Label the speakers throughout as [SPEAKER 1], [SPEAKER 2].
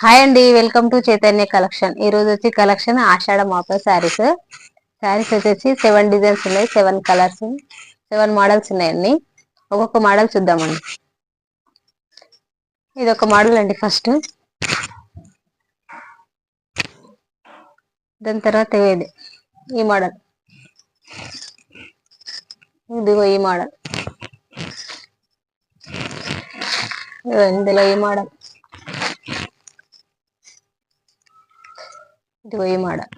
[SPEAKER 1] Hi అండి, welcome to Chaitanya collection. ఈ రోజు వచ్చి కలెక్షన్ ఆషాఢం ఆఫర్ శారీస్. శారీస్ వచ్చేసి 7 డిజైన్స్ ఉన్నాయి, 7 కలర్స్, 7 మోడల్స్ ఉన్నాయండి. ఒక్కొక్క మోడల్ చూద్దామండి. ఇది ఒక మోడల్ అండి. ఫస్ట్ దాని తర్వాత ఇది ఈ మోడల్, ఇదిగో ఈ మోడల్, ఇందులో ఈ మోడల్, ఇదిగో ఈ మోడల్,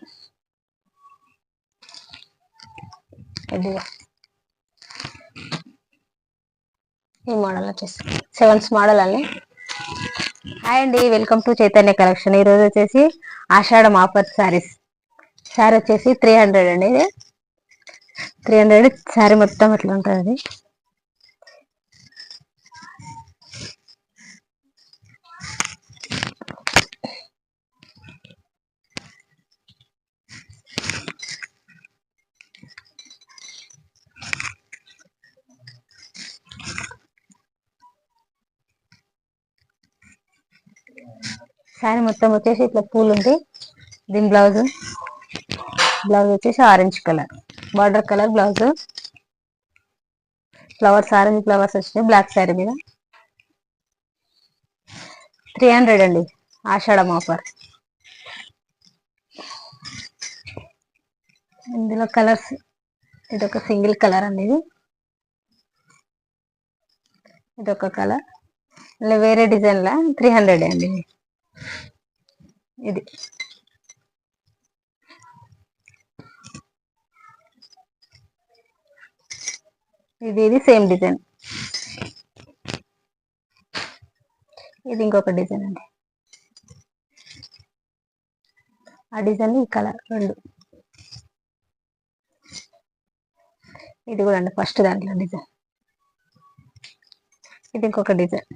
[SPEAKER 1] ఇదిగో ఈ మోడల్ వచ్చేసి 7 మోడల్ అండి. హాయ్ అండి, వెల్కమ్ టు చైతన్య కలెక్షన్. ఈ రోజు వచ్చేసి ఆషాఢం ఆఫర్ శారీస్. శారీ వచ్చేసి 300 అండి. ఇది 300 శారీ మొత్తం ఇట్లా ఉంటుంది. శారీ మొత్తం వచ్చేసి ఇట్లా పూలు ఉంది. దీని బ్లౌజ్ వచ్చేసి orange colour border colour blouse, flowers orange flowers వచ్చినాయి బ్లాక్ శారీ మీద. 300 అండి, ఆషాఢం ఆఫర్. ఇందులో కలర్స్, ఇదొక సింగిల్ కలర్ అండి. ఇదొక కలర్, ఇలా వేరే డిజైన్ లా 300 అండి. ఇది ఇది సేమ్ డిజైన్. ఇది ఇంకొక డిజైన్ అండి. ఆ డిజైన్ ఈ కలర్ రెండు. ఇది కూడా అండి ఫస్ట్ దాంట్లో డిజైన్. ఇది ఇంకొక డిజైన్.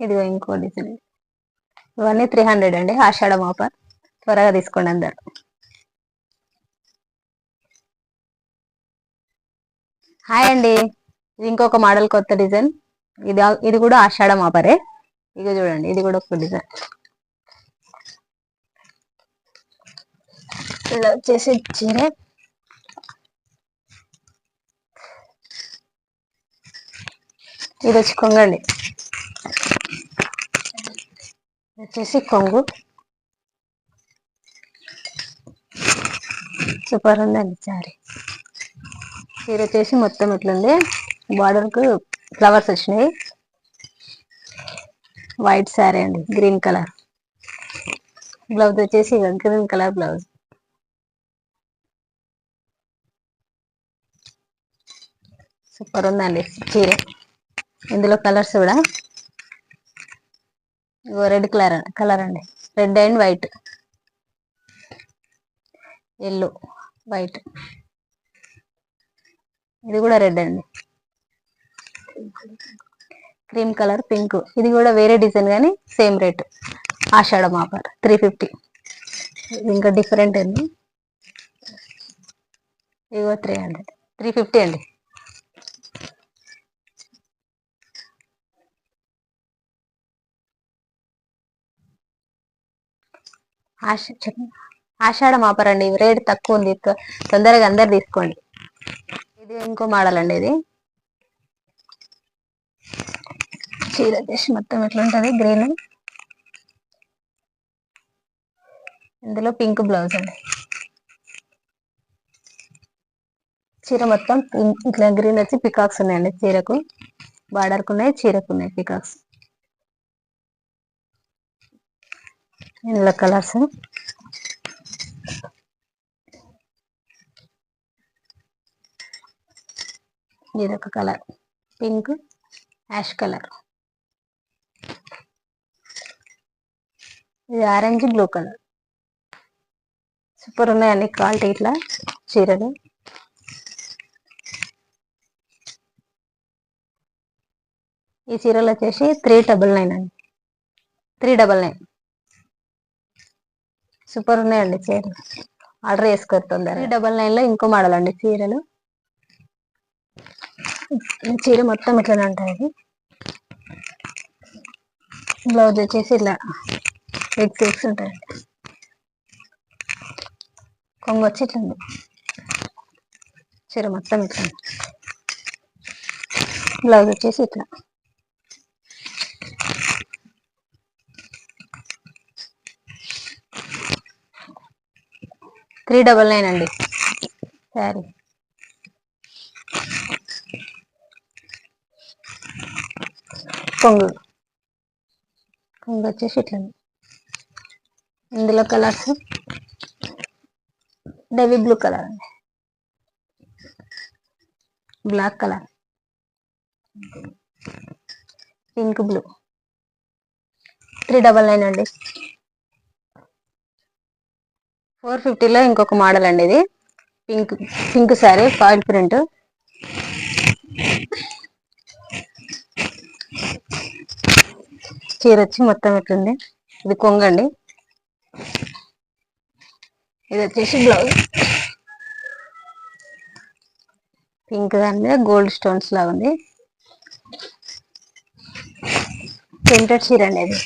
[SPEAKER 1] ఇదిగో ఇంకో డిజైన్. ఇవన్నీ 300 అండి, ఆషాఢం ఆఫర్. త్వరగా తీసుకోండి అందరు. హాయ్ అండి, ఇది ఇంకొక మోడల్ కొత్త డిజైన్. ఇది కూడా ఆషాఢం ఆఫరే. ఇక చూడండి, ఇది కూడా ఒక డిజైన్. ఇలా వచ్చేసి చీర, ఇది వచ్చి కొంగండి, వచ్చేసి కొంగు. సూపర్ ఉందండి సారీ. చీర వచ్చేసి మొత్తం ఇట్లుంది. బార్డర్ కు ఫ్లవర్స్ వచ్చినాయి. వైట్ శారీ అండి, గ్రీన్ కలర్. బ్లౌజ్ వచ్చేసి గ్రీన్ కలర్ బ్లౌజ్. సూపర్ ఉందండి చీర. ఇందులో కలర్స్ కూడా రెడ్ కలర్ అండి, red and white, yellow, white. ఇది కూడా రెడ్ అండి, క్రీమ్ కలర్, పింక్. ఇది కూడా వేరే డిజైన్ కానీ సేమ్ రేట్. ఆషాఢం ఆఫర్ 350. ఇది ఇంకా డిఫరెంట్ అండి. ఇగో 300, 350 అండి. ఆషాఢం ఆఫర్ అండి, రేట్ తక్కువ ఉంది, తొందరగా అందరు తీసుకోండి. ఇది ఇంకో మోడల్ అండి. ఇది చీర వచ్చేసి మొత్తం ఎట్లా ఉంటుంది, గ్రీన్. ఇందులో పింక్ బ్లౌజ్ అండి. చీర మొత్తం ఇట్లా గ్రీన్ వచ్చి పికాక్స్ ఉన్నాయండి. చీరకు బార్డర్కు ఉన్నాయి, చీరకు ఉన్నాయి పికాక్స్. ఇందులో కలర్స్, ఇదొక కలర్, పింక్, యాష్ కలర్. ఇది ఆరెంజ్ బ్లూ కలర్. సూపర్ ఉన్నాయండి క్వాలిటీ ఇట్లా చీరలు. ఈ చీరలు వచ్చేసి 399 అండి, 399. సూపర్ ఉన్నాయండి చీరలు, ఆర్డర్ చేసుకోరు తొందరగా. 399 లో ఇంకో మోడల్ అండి చీరలు. చీర మొత్తం ఇట్లానే ఉంటుంది. బ్లౌజ్ వచ్చేసి ఇలా ఎగ్స్ ఉంటాయి. కొంగు వచ్చి ఇట్లా ఉంది. చీర మొత్తం ఇట్లా, బ్లౌజ్ వచ్చేసి ఇట్లా. $399 అండి శారీ. కొంగు వచ్చేసి ఇట్లా. ఇందులో కలర్స్ నేవీ బ్లూ కలర్ అండి, బ్లాక్ కలర్, పింక్ బ్లూ. 399 అండి. 450లో ఇంకొక మోడల్ అండి. ఇది పింక్ శారీ, ఫాయిల్ ప్రింట్. చీర వచ్చి మొత్తం ఎట్లుంది. ఇది కొంగండి. ఇది వచ్చేసి బ్లౌజ్. పింక్ దాని మీద గోల్డ్ స్టోన్స్ లాగా ఉంది. ప్రింటెడ్ చీర అండి ఇది.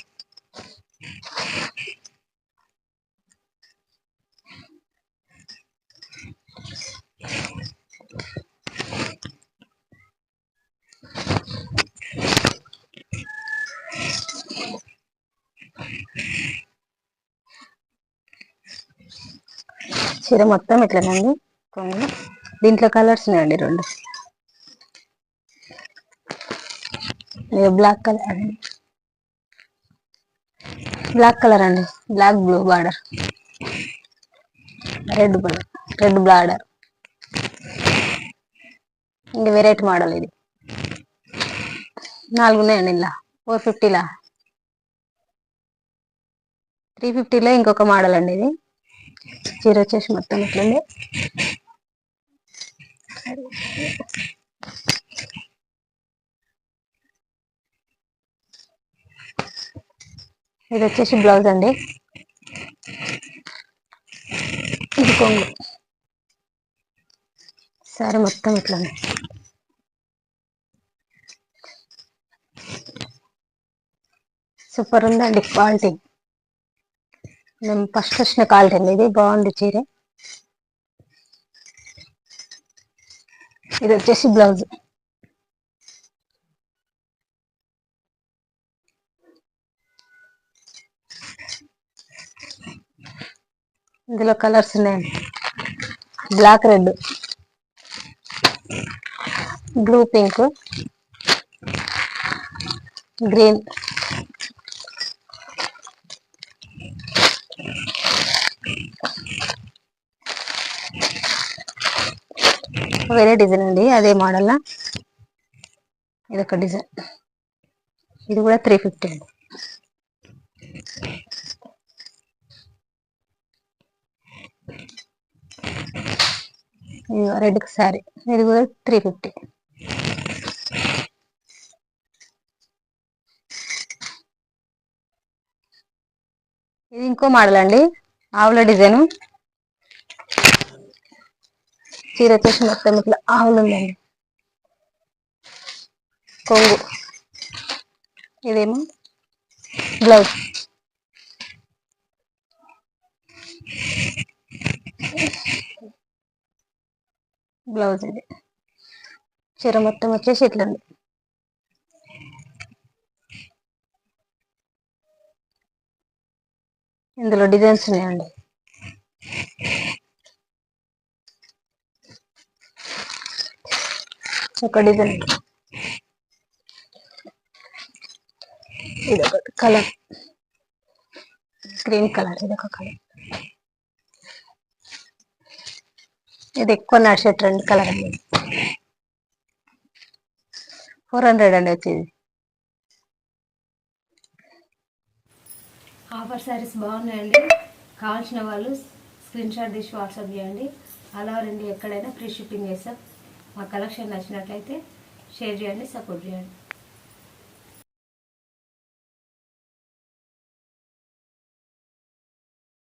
[SPEAKER 1] చీర మొత్తం ఇట్లానండి కొంగు. దీంట్లో కలర్స్ ఉన్నాయండి 2. బ్లాక్ కలర్ అండి, black blue border, red border. ఇంకా వెరైటీ మోడల్ ఇది. 4 ఉన్నాయండి ఇలా. 450లా. 350లో ఇంకొక మోడల్ అండి ఇది. చీర వచ్చేసి మొత్తం ఇట్లండి. ఇది వచ్చేసి బ్లౌజ్ అండి. ఇది కొంగు. సారీ మొత్తం ఇట్లా. సూపర్ ఉందండి క్వాలిటీ. మేము ఫస్ట్ వచ్చిన క్వాలిటీ అండి ఇది. బాగుంది చీర. ఇది వచ్చేసి బ్లౌజ్. ఇందులో కలర్స్ ఉన్నాయండి. Black red, blue pink, green, వేరే డిజైన్ అండి. అదే మోడల్. ఇదొక డిజైన్. ఇది కూడా 350 అండి. రెడ్ శారీ. ఇది కూడా 350. ఇది ఇంకో మోడల్ అండి. ఆవుల డిజైన్. చీర వచ్చేసి మొత్తం ఇట్లా ఆవులు ఉందండి. కొంగు. ఇదేమో బ్లౌజ్. ఇది చీర మొత్తం వచ్చేసి ఇట్లండి. ఇందులో డిజైన్స్ ఉన్నాయండి. ఒక డిజైన్. ఇదొక కలర్, గ్రీన్ కలర్. ఇదొక కలర్. ఇది ఎక్కువ నడిచే ట్రెండ్ కలర్ అండి. 400 అండి వచ్చేది.
[SPEAKER 2] ఆఫర్ శారీస్ బాగున్నాయండి. కావాల్సిన వాళ్ళు స్క్రీన్ షాట్ తీసి వాట్సాప్ చేయండి. అలా రండి, ఎక్కడైనా ఫ్రీ షిప్పింగ్ చేస్తాం. మా కలెక్షన్ నచ్చినట్లయితే షేర్ చేయండి, సపోర్ట్ చేయండి.